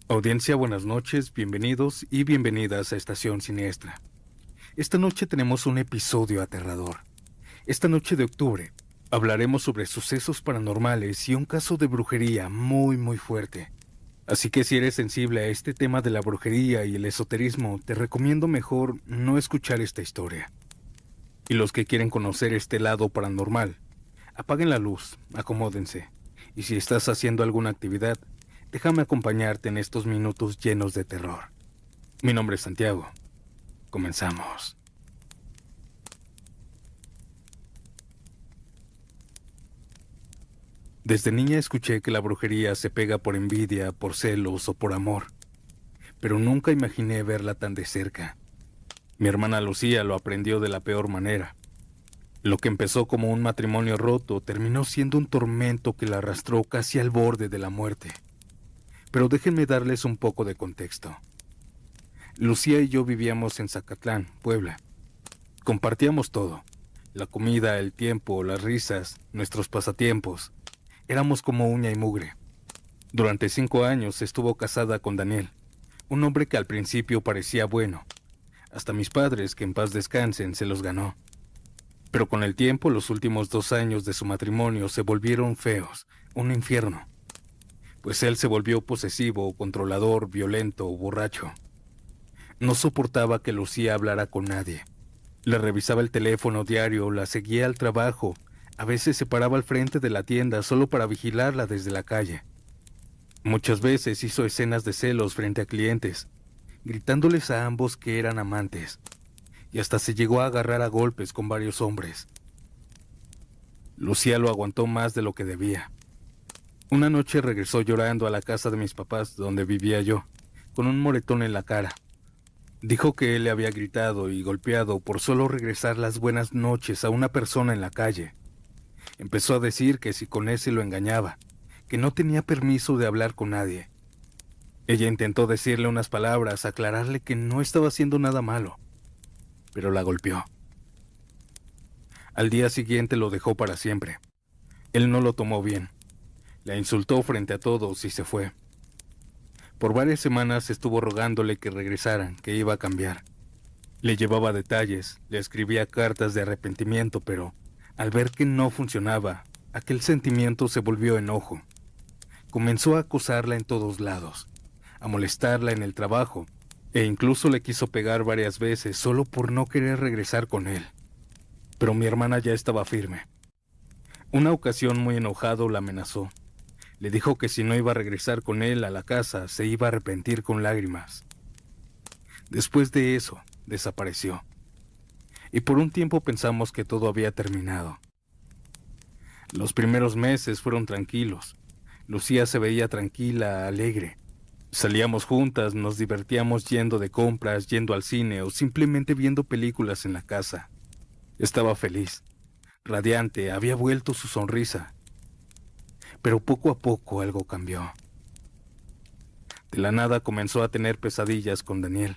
Audiencia, buenas noches, bienvenidos y bienvenidas a Estación Siniestra. Esta noche tenemos un episodio aterrador. Esta noche de octubre hablaremos sobre sucesos paranormales y un caso de brujería muy fuerte. Así que si eres sensible a este tema de la brujería y el esoterismo, te recomiendo mejor no escuchar esta historia. Y los que quieren conocer este lado paranormal, apaguen la luz, acomódense. Y si estás haciendo alguna actividad, déjame acompañarte en estos minutos llenos de terror. Mi nombre es Santiago. Comenzamos. Desde niña escuché que la brujería se pega por envidia, por celos o por amor, pero nunca imaginé verla tan de cerca. Mi hermana Lucía lo aprendió de la peor manera. Lo que empezó como un matrimonio roto terminó siendo un tormento que la arrastró casi al borde de la muerte. Pero déjenme darles un poco de contexto. Lucía y yo vivíamos en Zacatlán, Puebla. Compartíamos todo: la comida, el tiempo, las risas, nuestros pasatiempos. Éramos como uña y mugre. Durante 5 años estuvo casada con Daniel, un hombre que al principio parecía bueno. Hasta mis padres, que en paz descansen, se los ganó. Pero con el tiempo, los últimos 2 años de su matrimonio se volvieron feos, un infierno. Pues él se volvió posesivo, controlador, violento, borracho. No soportaba que Lucía hablara con nadie. Le revisaba el teléfono diario, la seguía al trabajo. A veces se paraba al frente de la tienda solo para vigilarla desde la calle. Muchas veces hizo escenas de celos frente a clientes, gritándoles a ambos que eran amantes, y hasta se llegó a agarrar a golpes con varios hombres. Lucía lo aguantó más de lo que debía. Una noche regresó llorando a la casa de mis papás, donde vivía yo, con un moretón en la cara. Dijo que él le había gritado y golpeado por solo regresar las buenas noches a una persona en la calle. Empezó a decir que si con ese lo engañaba, que no tenía permiso de hablar con nadie. Ella intentó decirle unas palabras, aclararle que no estaba haciendo nada malo, pero la golpeó. Al día siguiente lo dejó para siempre. Él no lo tomó bien. La insultó frente a todos y se fue. Por varias semanas estuvo rogándole que regresaran, que iba a cambiar. Le llevaba detalles, le escribía cartas de arrepentimiento, pero al ver que no funcionaba, aquel sentimiento se volvió enojo. Comenzó a acosarla en todos lados, a molestarla en el trabajo, e incluso le quiso pegar varias veces solo por no querer regresar con él. Pero mi hermana ya estaba firme. Una ocasión, muy enojado, la amenazó. Le dijo que si no iba a regresar con él a la casa, se iba a arrepentir con lágrimas. Después de eso, desapareció. Y por un tiempo pensamos que todo había terminado. Los primeros meses fueron tranquilos. Lucía se veía tranquila, alegre. Salíamos juntas, nos divertíamos yendo de compras, yendo al cine o simplemente viendo películas en la casa. Estaba feliz, radiante, había vuelto su sonrisa. Pero poco a poco algo cambió. De la nada comenzó a tener pesadillas con Daniel.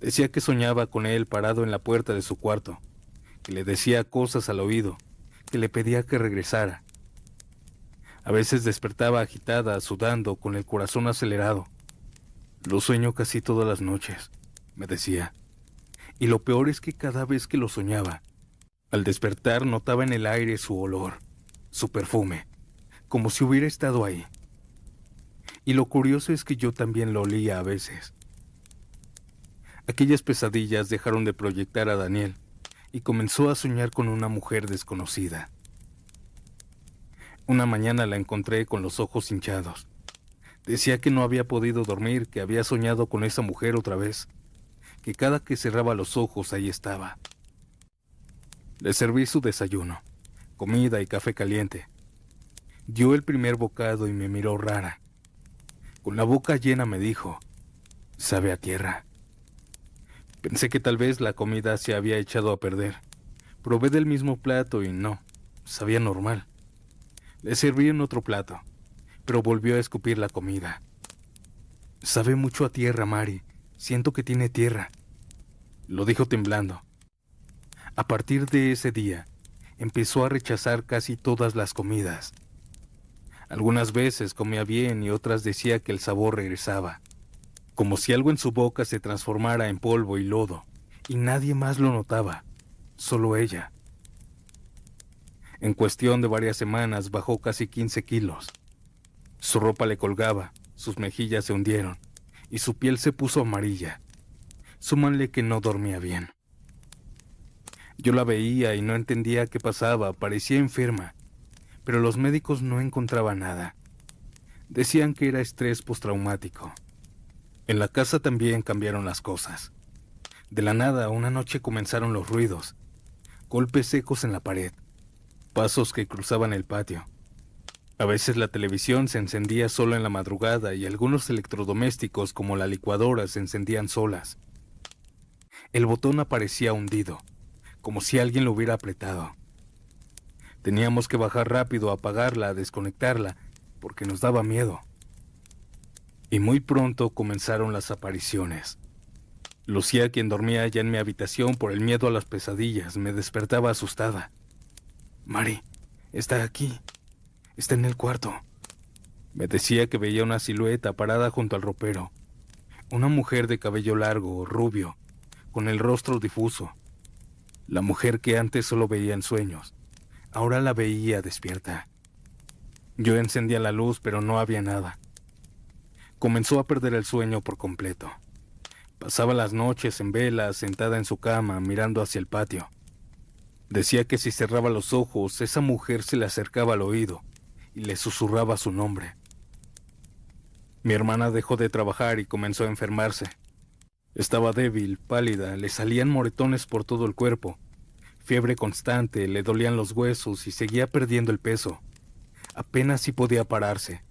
Decía que soñaba con él parado en la puerta de su cuarto, que le decía cosas al oído, que le pedía que regresara. A veces despertaba agitada, sudando, con el corazón acelerado. Lo sueño casi todas las noches, me decía. Y lo peor es que cada vez que lo soñaba, al despertar notaba en el aire su olor, su perfume, como si hubiera estado ahí. Y lo curioso es que yo también lo olía a veces. Aquellas pesadillas dejaron de proyectar a Daniel y comenzó a soñar con una mujer desconocida. Una mañana la encontré con los ojos hinchados. Decía que no había podido dormir, que había soñado con esa mujer otra vez, que cada que cerraba los ojos ahí estaba. Le serví su desayuno, comida y café caliente. Dio el primer bocado y me miró rara. Con la boca llena me dijo: «Sabe a tierra». Pensé que tal vez la comida se había echado a perder. Probé del mismo plato y no, sabía normal. Le serví en otro plato, pero volvió a escupir la comida. «Sabe mucho a tierra, Mari. Siento que tiene tierra», lo dijo temblando. A partir de ese día, empezó a rechazar casi todas las comidas. Algunas veces comía bien y otras decía que el sabor regresaba, como si algo en su boca se transformara en polvo y lodo, y nadie más lo notaba, solo ella. En cuestión de varias semanas bajó casi 15 kilos. Su ropa le colgaba, sus mejillas se hundieron, y su piel se puso amarilla. Súmanle que no dormía bien. Yo la veía y no entendía qué pasaba, parecía enferma, pero los médicos no encontraban nada. Decían que era estrés postraumático. En la casa también cambiaron las cosas. De la nada, una noche comenzaron los ruidos, golpes secos en la pared, pasos que cruzaban el patio. A veces la televisión se encendía solo en la madrugada y algunos electrodomésticos como la licuadora se encendían solas. El botón aparecía hundido, como si alguien lo hubiera apretado. Teníamos que bajar rápido a apagarla, a desconectarla, porque nos daba miedo. Y muy pronto comenzaron las apariciones. Lucía, quien dormía ya en mi habitación por el miedo a las pesadillas, me despertaba asustada. «Mari, está aquí. Está en el cuarto». Me decía que veía una silueta parada junto al ropero. Una mujer de cabello largo, rubio, con el rostro difuso. La mujer que antes solo veía en sueños, ahora la veía despierta. Yo encendía la luz, pero no había nada. Comenzó a perder el sueño por completo. Pasaba las noches en vela, sentada en su cama, mirando hacia el patio. Decía que si cerraba los ojos, esa mujer se le acercaba al oído y le susurraba su nombre. Mi hermana dejó de trabajar y comenzó a enfermarse. Estaba débil, pálida, le salían moretones por todo el cuerpo, fiebre constante, le dolían los huesos y seguía perdiendo el peso. Apenas si podía pararse.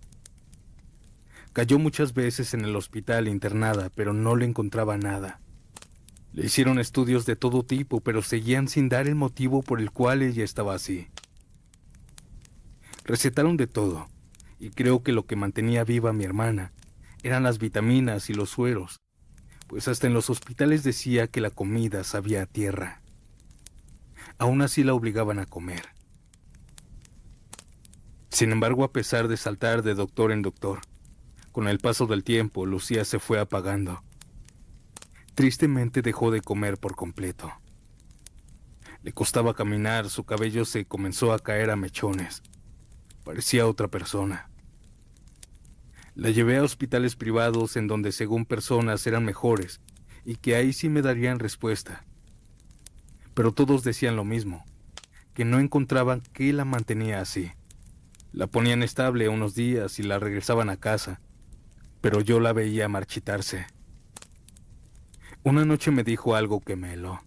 Cayó muchas veces en el hospital internada, pero no le encontraba nada. Le hicieron estudios de todo tipo, pero seguían sin dar el motivo por el cual ella estaba así. Recetaron de todo, y creo que lo que mantenía viva a mi hermana eran las vitaminas y los sueros, pues hasta en los hospitales decía que la comida sabía a tierra. Aún así la obligaban a comer. Sin embargo, a pesar de saltar de doctor en doctor, con el paso del tiempo, Lucía se fue apagando. Tristemente dejó de comer por completo. Le costaba caminar, su cabello se comenzó a caer a mechones. Parecía otra persona. La llevé a hospitales privados en donde según personas eran mejores y que ahí sí me darían respuesta. Pero todos decían lo mismo, que no encontraban qué la mantenía así. La ponían estable unos días y la regresaban a casa, pero yo la veía marchitarse. Una noche me dijo algo que me heló.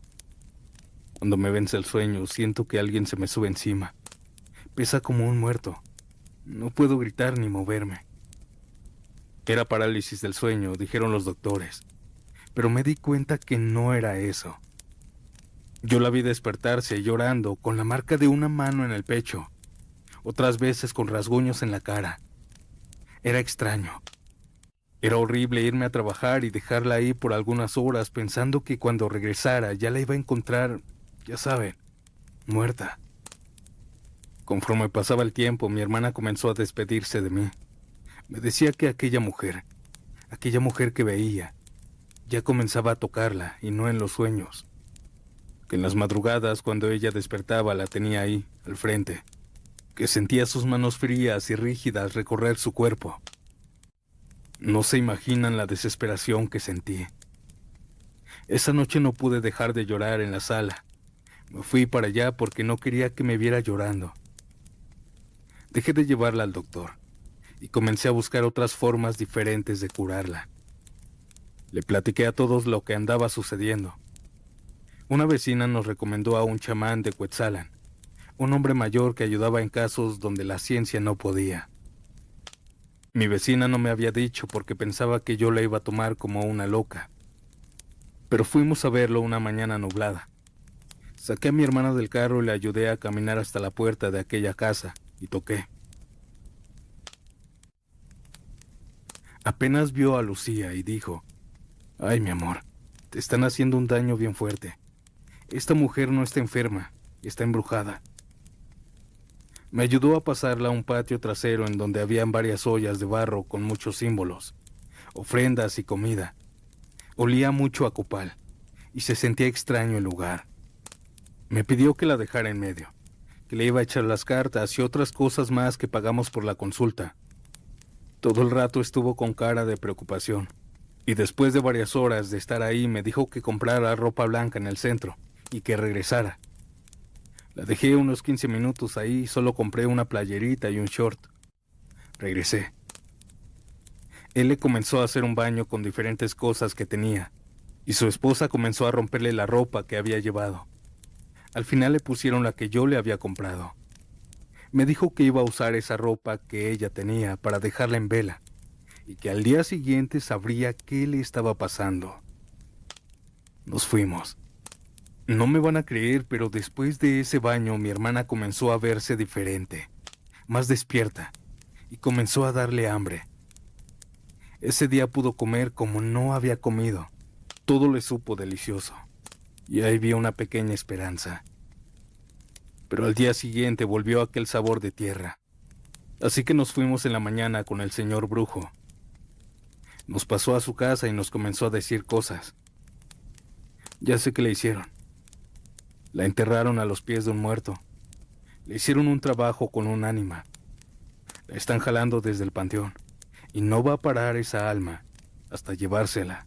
Cuando me vence el sueño, siento que alguien se me sube encima. Pesa como un muerto. No puedo gritar ni moverme. Era parálisis del sueño, dijeron los doctores, pero me di cuenta que no era eso. Yo la vi despertarse llorando, con la marca de una mano en el pecho, otras veces con rasguños en la cara. Era extraño. Era horrible irme a trabajar y dejarla ahí por algunas horas pensando que cuando regresara ya la iba a encontrar, ya saben, muerta. Conforme pasaba el tiempo, mi hermana comenzó a despedirse de mí. Me decía que aquella mujer que veía, ya comenzaba a tocarla y no en los sueños. Que en las madrugadas, cuando ella despertaba, la tenía ahí, al frente. Que sentía sus manos frías y rígidas recorrer su cuerpo. No se imaginan la desesperación que sentí. Esa noche no pude dejar de llorar en la sala. Me fui para allá porque no quería que me viera llorando. Dejé de llevarla al doctor y comencé a buscar otras formas diferentes de curarla. Le platiqué a todos lo que andaba sucediendo. Una vecina nos recomendó a un chamán de Cuetzalan, un hombre mayor que ayudaba en casos donde la ciencia no podía. Mi vecina no me había dicho porque pensaba que yo la iba a tomar como una loca. Pero fuimos a verlo una mañana nublada. Saqué a mi hermana del carro y le ayudé a caminar hasta la puerta de aquella casa y toqué. Apenas vio a Lucía y dijo: «Ay, mi amor, te están haciendo un daño bien fuerte. Esta mujer no está enferma, está embrujada». Me ayudó a pasarla a un patio trasero en donde habían varias ollas de barro con muchos símbolos, ofrendas y comida. Olía mucho a copal y se sentía extraño el lugar. Me pidió que la dejara en medio, que le iba a echar las cartas y otras cosas más que pagamos por la consulta. Todo el rato estuvo con cara de preocupación, y después de varias horas de estar ahí me dijo que comprara ropa blanca en el centro y que regresara. La dejé unos 15 minutos ahí y solo compré una playerita y un short. Regresé. Él le comenzó a hacer un baño con diferentes cosas que tenía, y su esposa comenzó a romperle la ropa que había llevado. Al final le pusieron la que yo le había comprado. Me dijo que iba a usar esa ropa que ella tenía para dejarla en vela, y que al día siguiente sabría qué le estaba pasando. Nos fuimos. No me van a creer, pero después de ese baño mi hermana comenzó a verse diferente, más despierta, y comenzó a darle hambre. Ese día pudo comer como no había comido. Todo le supo delicioso, y ahí vi una pequeña esperanza. Pero al día siguiente volvió aquel sabor de tierra. Así que nos fuimos en la mañana con el señor brujo. Nos pasó a su casa y nos comenzó a decir cosas. Ya sé qué le hicieron. La enterraron a los pies de un muerto. Le hicieron un trabajo con un ánima. La están jalando desde el panteón, y no va a parar esa alma hasta llevársela.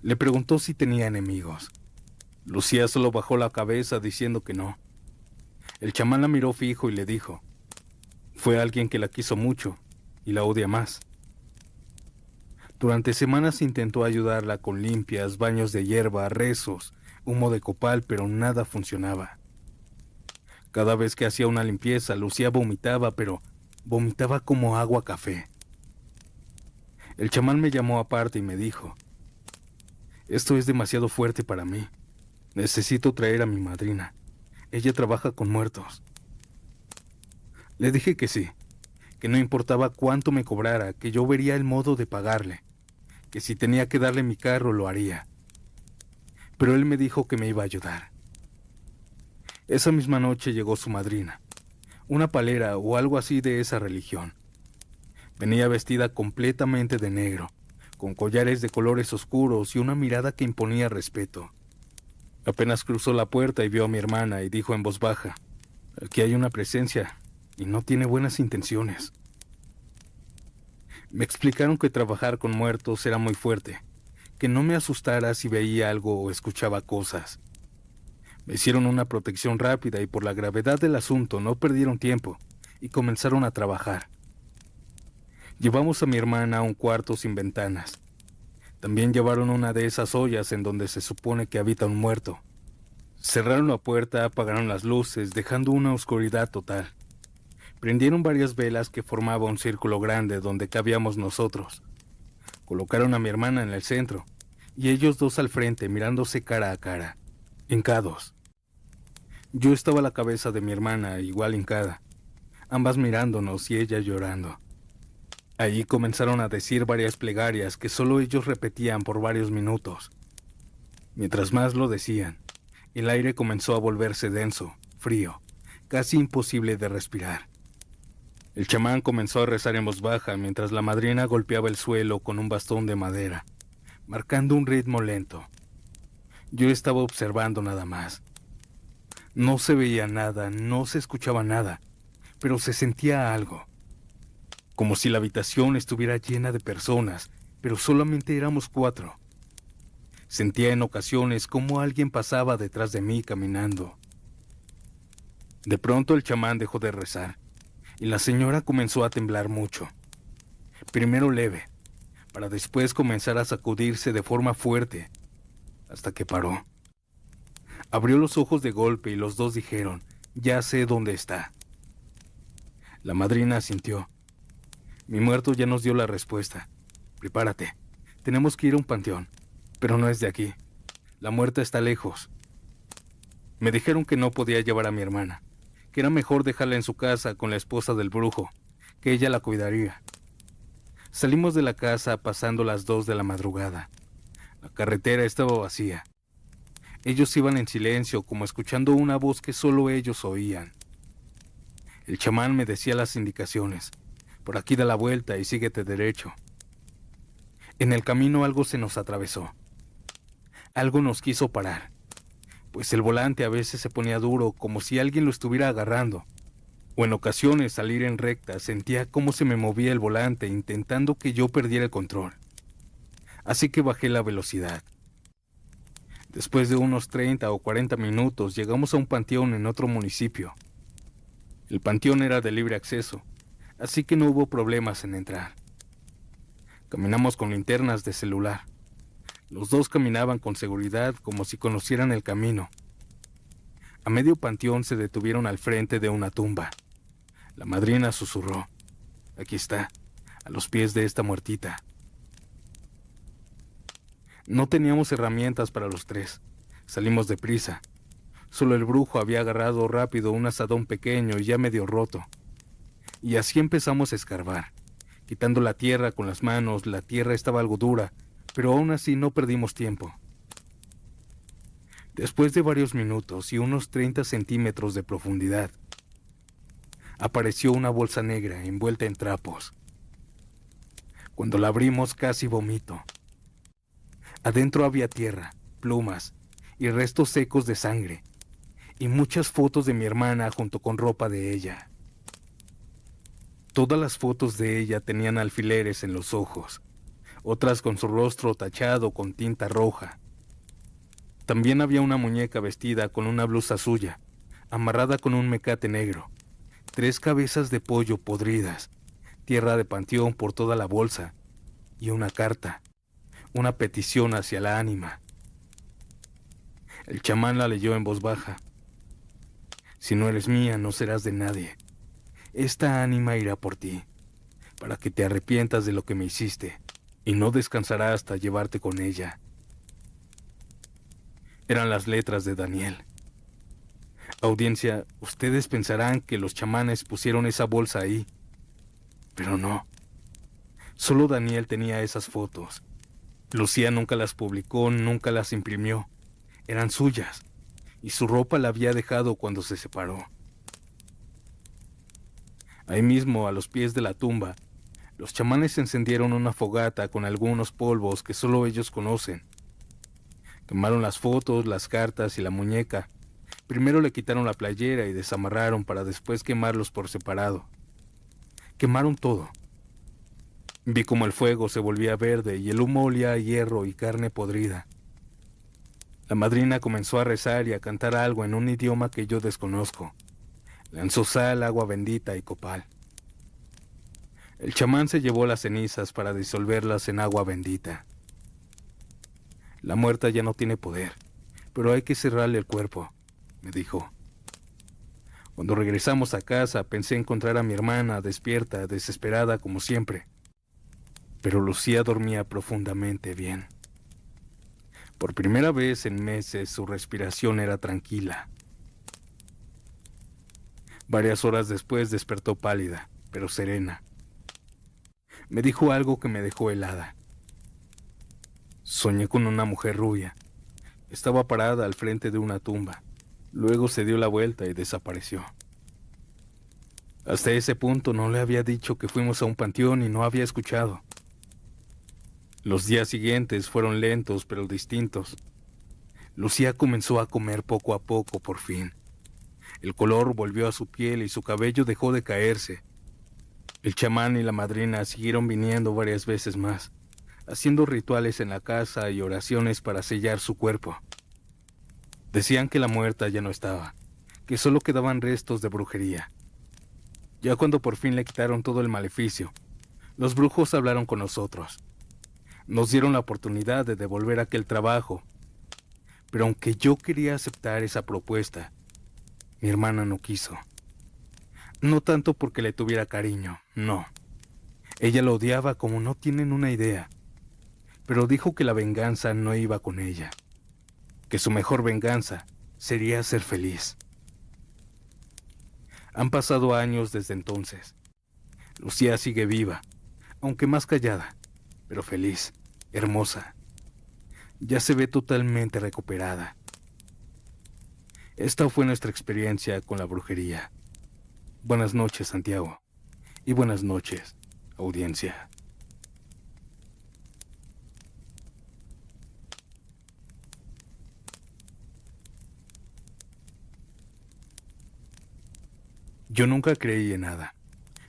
Le preguntó si tenía enemigos. Lucía solo bajó la cabeza diciendo que no. El chamán la miró fijo y le dijo: fue alguien que la quiso mucho y la odia más. Durante semanas intentó ayudarla con limpias, baños de hierba, rezos, humo de copal, pero nada funcionaba. Cada vez que hacía una limpieza, Lucía vomitaba, pero vomitaba como agua café. El chamán me llamó aparte y me dijo: esto es demasiado fuerte para mí. Necesito traer a mi madrina. Ella trabaja con muertos. Le dije que sí, que no importaba cuánto me cobrara, que yo vería el modo de pagarle, que si tenía que darle mi carro lo haría. Pero él me dijo que me iba a ayudar. Esa misma noche llegó su madrina, una palera o algo así de esa religión. Venía vestida completamente de negro, con collares de colores oscuros y una mirada que imponía respeto. Apenas cruzó la puerta y vio a mi hermana y dijo en voz baja: aquí hay una presencia y no tiene buenas intenciones. Me explicaron que trabajar con muertos era muy fuerte, que no me asustara si veía algo o escuchaba cosas. Me hicieron una protección rápida y por la gravedad del asunto no perdieron tiempo y comenzaron a trabajar. Llevamos a mi hermana a un cuarto sin ventanas. También llevaron una de esas ollas en donde se supone que habita un muerto. Cerraron la puerta, apagaron las luces, dejando una oscuridad total. Prendieron varias velas que formaban un círculo grande donde cabíamos nosotros. Colocaron a mi hermana en el centro, y ellos dos al frente mirándose cara a cara, hincados. Yo estaba a la cabeza de mi hermana, igual hincada, ambas mirándonos y ella llorando. Allí comenzaron a decir varias plegarias que solo ellos repetían por varios minutos. Mientras más lo decían, el aire comenzó a volverse denso, frío, casi imposible de respirar. El chamán comenzó a rezar en voz baja mientras la madrina golpeaba el suelo con un bastón de madera, marcando un ritmo lento. Yo estaba observando nada más. No se veía nada, no se escuchaba nada, pero se sentía algo. Como si la habitación estuviera llena de personas, pero solamente éramos 4. Sentía en ocasiones cómo alguien pasaba detrás de mí caminando. De pronto el chamán dejó de rezar, y la señora comenzó a temblar mucho. Primero leve, para después comenzar a sacudirse de forma fuerte, hasta que paró. Abrió los ojos de golpe y los dos dijeron: ya sé dónde está. La madrina asintió. Mi muerto ya nos dio la respuesta. Prepárate. Tenemos que ir a un panteón, pero no es de aquí. La muerta está lejos. Me dijeron que no podía llevar a mi hermana, que era mejor dejarla en su casa con la esposa del brujo, que ella la cuidaría. Salimos de la casa pasando las 2 de la madrugada. La carretera estaba vacía. Ellos iban en silencio, como escuchando una voz que solo ellos oían. El chamán me decía las indicaciones. Por aquí da la vuelta y síguete derecho. En el camino algo se nos atravesó. Algo nos quiso parar, pues el volante a veces se ponía duro como si alguien lo estuviera agarrando. O en ocasiones al ir en recta sentía cómo se me movía el volante intentando que yo perdiera el control. Así que bajé la velocidad. Después de unos 30 o 40 minutos llegamos a un panteón en otro municipio. El panteón era de libre acceso, así que no hubo problemas en entrar. Caminamos con linternas de celular. Los dos caminaban con seguridad como si conocieran el camino. A medio panteón se detuvieron al frente de una tumba. La madrina susurró: «Aquí está, a los pies de esta muertita». No teníamos herramientas para los tres. Salimos deprisa. Solo el brujo había agarrado rápido un azadón pequeño y ya medio roto. Y así empezamos a escarbar. Quitando la tierra con las manos, la tierra estaba algo dura, pero aún así no perdimos tiempo. Después de varios minutos y unos 30 centímetros de profundidad, apareció una bolsa negra envuelta en trapos. Cuando la abrimos casi vomito. Adentro había tierra, plumas y restos secos de sangre, y muchas fotos de mi hermana junto con ropa de ella. Todas las fotos de ella tenían alfileres en los ojos, otras con su rostro tachado con tinta roja. También había una muñeca vestida con una blusa suya, amarrada con un mecate negro, 3 cabezas de pollo podridas, tierra de panteón por toda la bolsa, y una carta, una petición hacia la ánima. El chamán la leyó en voz baja. «Si no eres mía, no serás de nadie. Esta ánima irá por ti, para que te arrepientas de lo que me hiciste, y no descansará hasta llevarte con ella». Eran las letras de Daniel. Audiencia, ustedes pensarán que los chamanes pusieron esa bolsa ahí, pero no. Solo Daniel tenía esas fotos. Lucía nunca las publicó, nunca las imprimió. Eran suyas, y su ropa la había dejado cuando se separó. Ahí mismo, a los pies de la tumba, los chamanes encendieron una fogata con algunos polvos que solo ellos conocen. Quemaron las fotos, las cartas y la muñeca. Primero le quitaron la playera y desamarraron para después quemarlos por separado. Quemaron todo. Vi como el fuego se volvía verde y el humo olía a hierro y carne podrida. La madrina comenzó a rezar y a cantar algo en un idioma que yo desconozco. Lanzó sal, agua bendita y copal. El chamán se llevó las cenizas para disolverlas en agua bendita. La muerta ya no tiene poder, pero hay que cerrarle el cuerpo, me dijo. Cuando regresamos a casa pensé encontrar a mi hermana despierta, desesperada como siempre. Pero Lucía dormía profundamente bien. Por primera vez en meses su respiración era tranquila. Varias horas después despertó pálida, pero serena. Me dijo algo que me dejó helada. Soñé con una mujer rubia. Estaba parada al frente de una tumba. Luego se dio la vuelta y desapareció. Hasta ese punto no le había dicho que fuimos a un panteón y no había escuchado. Los días siguientes fueron lentos pero distintos. Lucía comenzó a comer poco a poco por fin. El color volvió a su piel y su cabello dejó de caerse. El chamán y la madrina siguieron viniendo varias veces más, haciendo rituales en la casa y oraciones para sellar su cuerpo. Decían que la muerta ya no estaba, que solo quedaban restos de brujería. Ya cuando por fin le quitaron todo el maleficio, los brujos hablaron con nosotros. Nos dieron la oportunidad de devolver aquel trabajo, pero aunque yo quería aceptar esa propuesta, mi hermana no quiso. No tanto porque le tuviera cariño, no. Ella lo odiaba como no tienen una idea, pero dijo que la venganza no iba con ella, que su mejor venganza sería ser feliz. Han pasado años desde entonces. Lucía sigue viva, aunque más callada, pero feliz, hermosa. Ya se ve totalmente recuperada. Esta fue nuestra experiencia con la brujería. Buenas noches, Santiago. Y buenas noches, audiencia. Yo nunca creí en nada,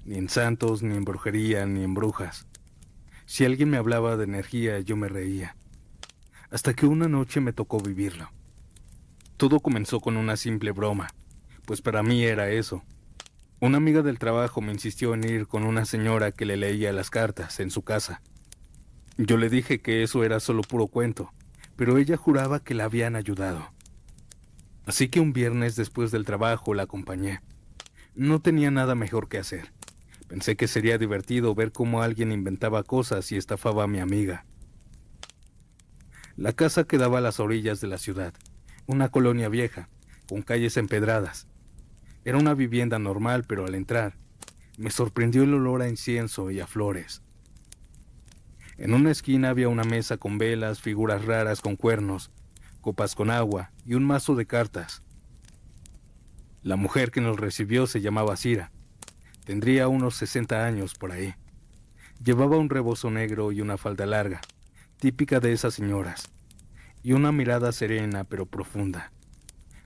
ni en santos, ni en brujería, ni en brujas. Si alguien me hablaba de energía, yo me reía, hasta que una noche me tocó vivirlo. Todo comenzó con una simple broma, pues para mí era eso. Una amiga del trabajo me insistió en ir con una señora que le leía las cartas en su casa. Yo le dije que eso era solo puro cuento, pero ella juraba que la habían ayudado. Así que un viernes después del trabajo la acompañé. No tenía nada mejor que hacer. Pensé que sería divertido ver cómo alguien inventaba cosas y estafaba a mi amiga. La casa quedaba a las orillas de la ciudad, una colonia vieja, con calles empedradas. Era una vivienda normal, pero al entrar, me sorprendió el olor a incienso y a flores. En una esquina había una mesa con velas, figuras raras con cuernos, copas con agua y un mazo de cartas. La mujer que nos recibió se llamaba Cira. Tendría unos 60 años por ahí. Llevaba un rebozo negro y una falda larga, típica de esas señoras, y una mirada serena pero profunda.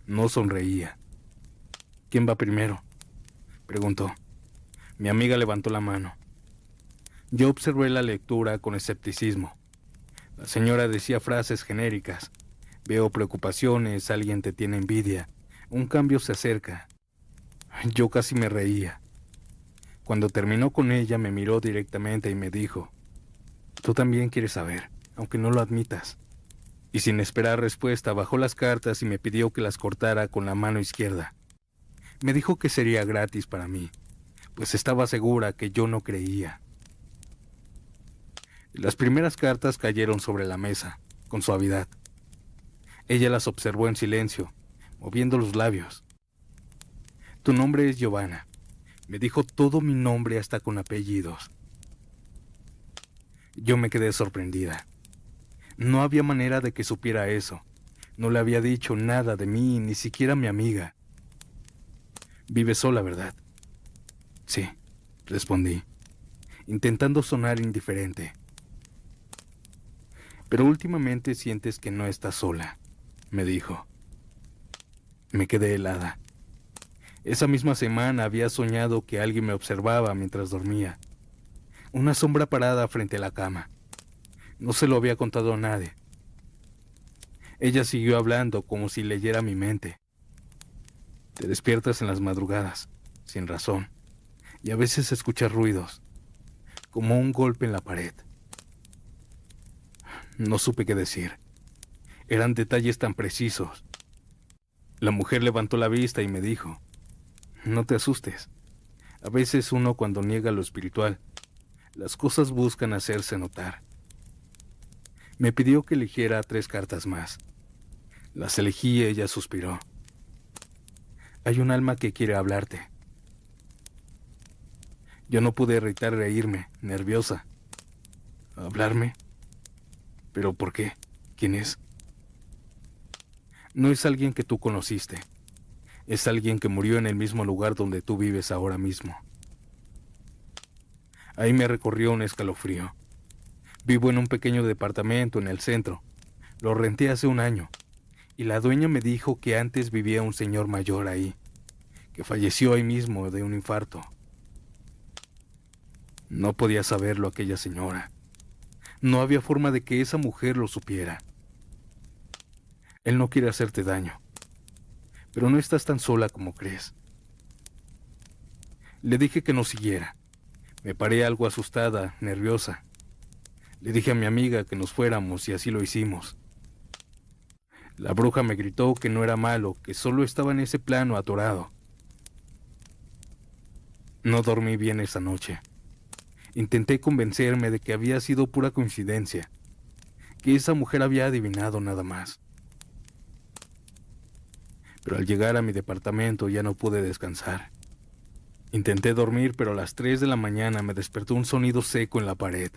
No sonreía. ¿Quién va primero?, preguntó. Mi amiga levantó la mano. Yo observé la lectura con escepticismo. La señora decía frases genéricas. Veo preocupaciones, alguien te tiene envidia, un cambio se acerca. Yo casi me reía. Cuando terminó con ella me miró directamente y me dijo, tú también quieres saber, aunque no lo admitas. Y sin esperar respuesta bajó las cartas y me pidió que las cortara con la mano izquierda. Me dijo que sería gratis para mí, pues estaba segura que yo no creía. Las primeras cartas cayeron sobre la mesa, con suavidad. Ella las observó en silencio, moviendo los labios. Tu nombre es Giovanna. Me dijo todo mi nombre hasta con apellidos. Yo me quedé sorprendida. No había manera de que supiera eso. No le había dicho nada de mí, ni siquiera a mi amiga. Vive sola, ¿verdad? Sí, respondí, intentando sonar indiferente. Pero últimamente sientes que no estás sola, me dijo. Me quedé helada. Esa misma semana había soñado que alguien me observaba mientras dormía. Una sombra parada frente a la cama. No se lo había contado a nadie. Ella siguió hablando como si leyera mi mente. Te despiertas en las madrugadas, sin razón, y a veces escuchas ruidos, como un golpe en la pared. No supe qué decir. Eran detalles tan precisos. La mujer levantó la vista y me dijo, no te asustes. A veces uno cuando niega lo espiritual, las cosas buscan hacerse notar. Me pidió que eligiera 3 cartas más. Las elegí y ella suspiró. Hay un alma que quiere hablarte. Yo no pude evitar reírme, nerviosa. ¿Hablarme? ¿Pero por qué? ¿Quién es? No es alguien que tú conociste. Es alguien que murió en el mismo lugar donde tú vives ahora mismo. Ahí me recorrió un escalofrío. Vivo en un pequeño departamento en el centro. Lo renté hace un año. Y la dueña me dijo que antes vivía un señor mayor ahí, que falleció ahí mismo de un infarto. No podía saberlo aquella señora. No había forma de que esa mujer lo supiera. Él no quiere hacerte daño, pero no estás tan sola como crees. Le dije que no siguiera. Me paré algo asustada, nerviosa. Le dije a mi amiga que nos fuéramos y así lo hicimos. La bruja me gritó que no era malo, que solo estaba en ese plano atorado. No dormí bien esa noche. Intenté convencerme de que había sido pura coincidencia, que esa mujer había adivinado nada más. Pero al llegar a mi departamento ya no pude descansar. Intenté dormir, pero a las 3 de la mañana me despertó un sonido seco en la pared.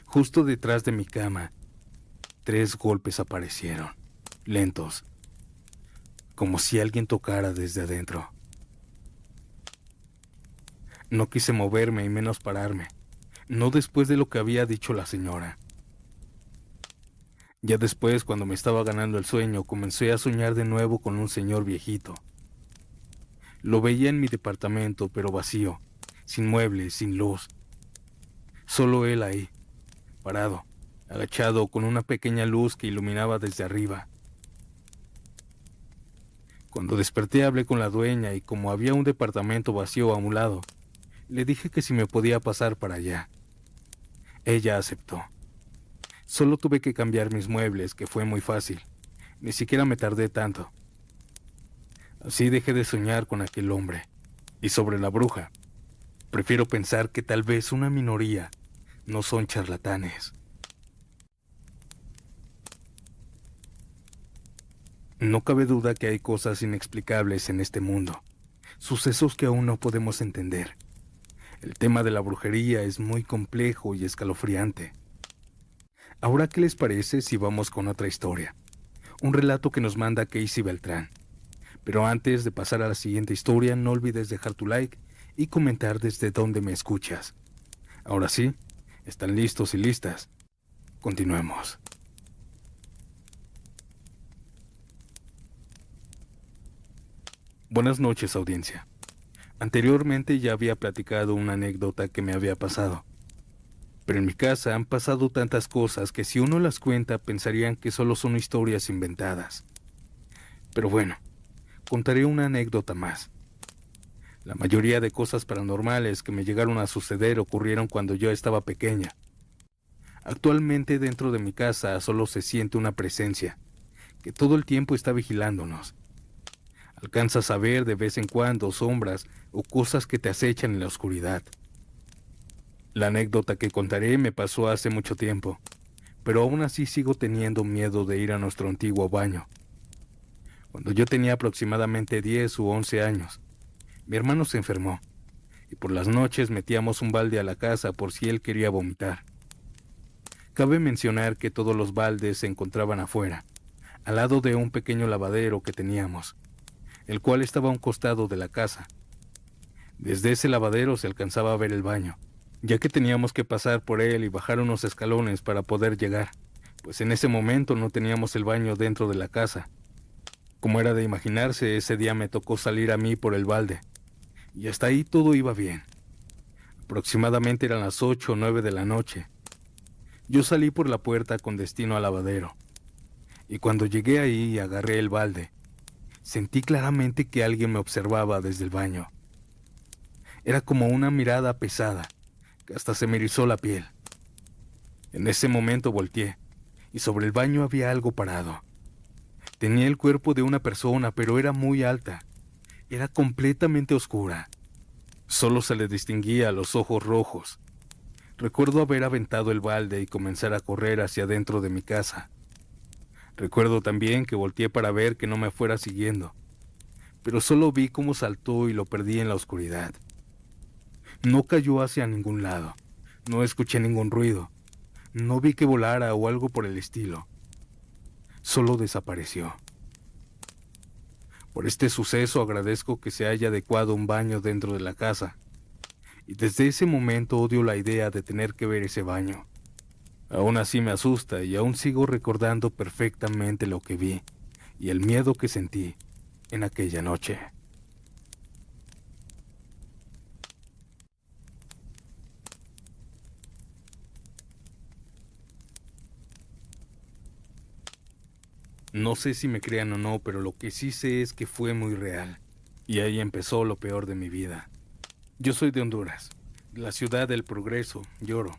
Justo detrás de mi cama, 3 golpes aparecieron, lentos, como si alguien tocara desde adentro. No quise moverme y menos pararme, no después de lo que había dicho la señora. Ya después, cuando me estaba ganando el sueño, comencé a soñar de nuevo con un señor viejito. Lo veía en mi departamento, pero vacío, sin muebles, sin luz. Solo él ahí, parado, agachado, con una pequeña luz que iluminaba desde arriba. Cuando desperté hablé con la dueña y como había un departamento vacío a un lado, le dije que si me podía pasar para allá. Ella aceptó. Solo tuve que cambiar mis muebles, que fue muy fácil. Ni siquiera me tardé tanto. Así dejé de soñar con aquel hombre. Y sobre la bruja, prefiero pensar que tal vez una minoría no son charlatanes. No cabe duda que hay cosas inexplicables en este mundo, sucesos que aún no podemos entender. El tema de la brujería es muy complejo y escalofriante. Ahora, ¿qué les parece si vamos con otra historia? Un relato que nos manda Casey Beltrán. Pero antes de pasar a la siguiente historia, no olvides dejar tu like y comentar desde dónde me escuchas. Ahora sí, ¿están listos y listas? Continuemos. Buenas noches, audiencia. Anteriormente ya había platicado una anécdota que me había pasado. Pero en mi casa han pasado tantas cosas que si uno las cuenta pensarían que solo son historias inventadas. Pero bueno, contaré una anécdota más. La mayoría de cosas paranormales que me llegaron a suceder ocurrieron cuando yo estaba pequeña. Actualmente dentro de mi casa solo se siente una presencia, que todo el tiempo está vigilándonos. Alcanzas a ver de vez en cuando sombras o cosas que te acechan en la oscuridad. La anécdota que contaré me pasó hace mucho tiempo, pero aún así sigo teniendo miedo de ir a nuestro antiguo baño. Cuando yo tenía aproximadamente 10 u 11 años, mi hermano se enfermó, y por las noches metíamos un balde a la casa por si él quería vomitar. Cabe mencionar que todos los baldes se encontraban afuera, al lado de un pequeño lavadero que teníamos, el cual estaba a un costado de la casa. Desde ese lavadero se alcanzaba a ver el baño, ya que teníamos que pasar por él y bajar unos escalones para poder llegar, pues en ese momento no teníamos el baño dentro de la casa. Como era de imaginarse, ese día me tocó salir a mí por el balde, y hasta ahí todo iba bien. Aproximadamente eran las 8 o 9 de la noche. Yo salí por la puerta con destino al lavadero, y cuando llegué ahí y agarré el balde, sentí claramente que alguien me observaba desde el baño. Era como una mirada pesada, que hasta se me erizó la piel. En ese momento volteé, y sobre el baño había algo parado. Tenía el cuerpo de una persona, pero era muy alta. Era completamente oscura. Solo se le distinguía los ojos rojos. Recuerdo haber aventado el balde y comenzar a correr hacia adentro de mi casa. Recuerdo también que volteé para ver que no me fuera siguiendo, pero solo vi cómo saltó y lo perdí en la oscuridad. No cayó hacia ningún lado, no escuché ningún ruido, no vi que volara o algo por el estilo. Solo desapareció. Por este suceso agradezco que se haya adecuado un baño dentro de la casa, y desde ese momento odio la idea de tener que ver ese baño. Aún así me asusta y aún sigo recordando perfectamente lo que vi y el miedo que sentí en aquella noche. No sé si me crean o no, pero lo que sí sé es que fue muy real. Y ahí empezó lo peor de mi vida. Yo soy de Honduras, la ciudad del progreso, Lloro.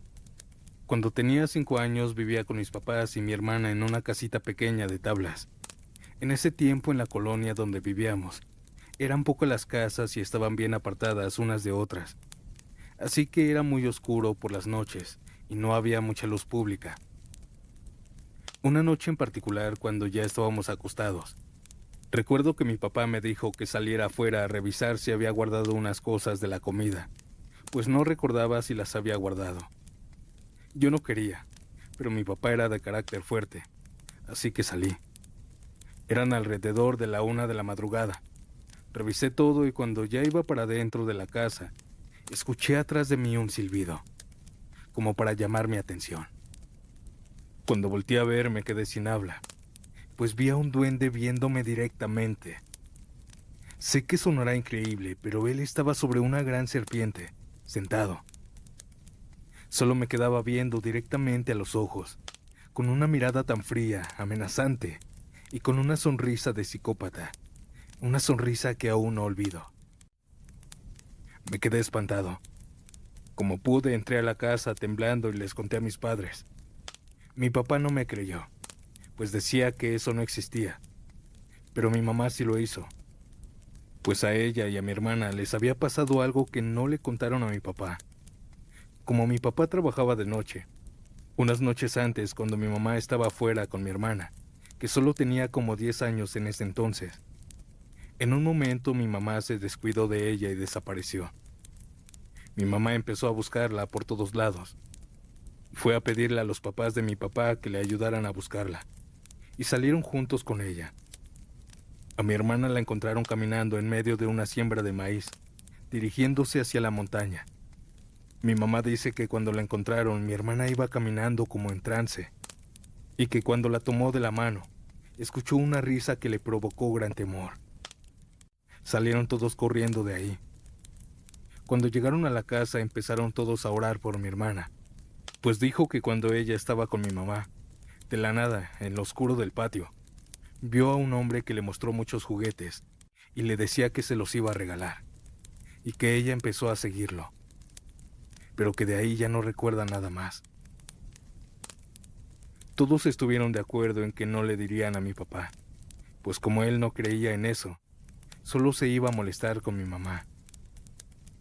Cuando tenía 5 años vivía con mis papás y mi hermana en una casita pequeña de tablas. En ese tiempo en la colonia donde vivíamos, eran pocas las casas y estaban bien apartadas unas de otras. Así que era muy oscuro por las noches y no había mucha luz pública. Una noche en particular, cuando ya estábamos acostados, recuerdo que mi papá me dijo que saliera afuera a revisar si había guardado unas cosas de la comida, pues no recordaba si las había guardado. Yo no quería, pero mi papá era de carácter fuerte, así que salí. Eran alrededor de la 1 de la madrugada. Revisé todo y cuando ya iba para dentro de la casa, escuché atrás de mí un silbido, como para llamar mi atención. Cuando volteé a ver me quedé sin habla, pues vi a un duende viéndome directamente. Sé que sonará increíble, pero él estaba sobre una gran serpiente, sentado. Solo me quedaba viendo directamente a los ojos, con una mirada tan fría, amenazante, y con una sonrisa de psicópata, una sonrisa que aún no olvido. Me quedé espantado. Como pude, entré a la casa temblando y les conté a mis padres. Mi papá no me creyó, pues decía que eso no existía, pero mi mamá sí lo hizo, pues a ella y a mi hermana les había pasado algo que no le contaron a mi papá. Como mi papá trabajaba de noche, unas noches antes, cuando mi mamá estaba afuera con mi hermana, que solo tenía como 10 años en ese entonces, en un momento mi mamá se descuidó de ella y desapareció. Mi mamá empezó a buscarla por todos lados. Fue a pedirle a los papás de mi papá que le ayudaran a buscarla, y salieron juntos con ella. A mi hermana la encontraron caminando en medio de una siembra de maíz, dirigiéndose hacia la montaña. Mi mamá dice que cuando la encontraron, mi hermana iba caminando como en trance, y que cuando la tomó de la mano, escuchó una risa que le provocó gran temor. Salieron todos corriendo de ahí. Cuando llegaron a la casa, empezaron todos a orar por mi hermana, pues dijo que cuando ella estaba con mi mamá, de la nada, en lo oscuro del patio, vio a un hombre que le mostró muchos juguetes y le decía que se los iba a regalar, y que ella empezó a seguirlo, pero que de ahí ya no recuerda nada más. Todos estuvieron de acuerdo en que no le dirían a mi papá, pues como él no creía en eso, solo se iba a molestar con mi mamá.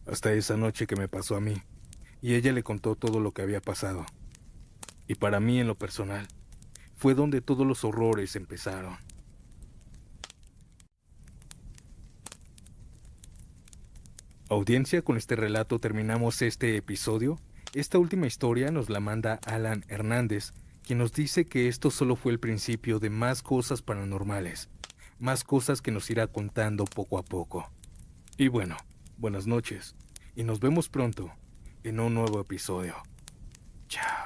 Hasta esa noche que me pasó a mí, y ella le contó todo lo que había pasado. Y para mí, en lo personal, fue donde todos los horrores empezaron. Audiencia, con este relato terminamos este episodio. Esta última historia nos la manda Alan Hernández, quien nos dice que esto solo fue el principio de más cosas paranormales, más cosas que nos irá contando poco a poco. Y bueno, buenas noches, y nos vemos pronto en un nuevo episodio. Chao.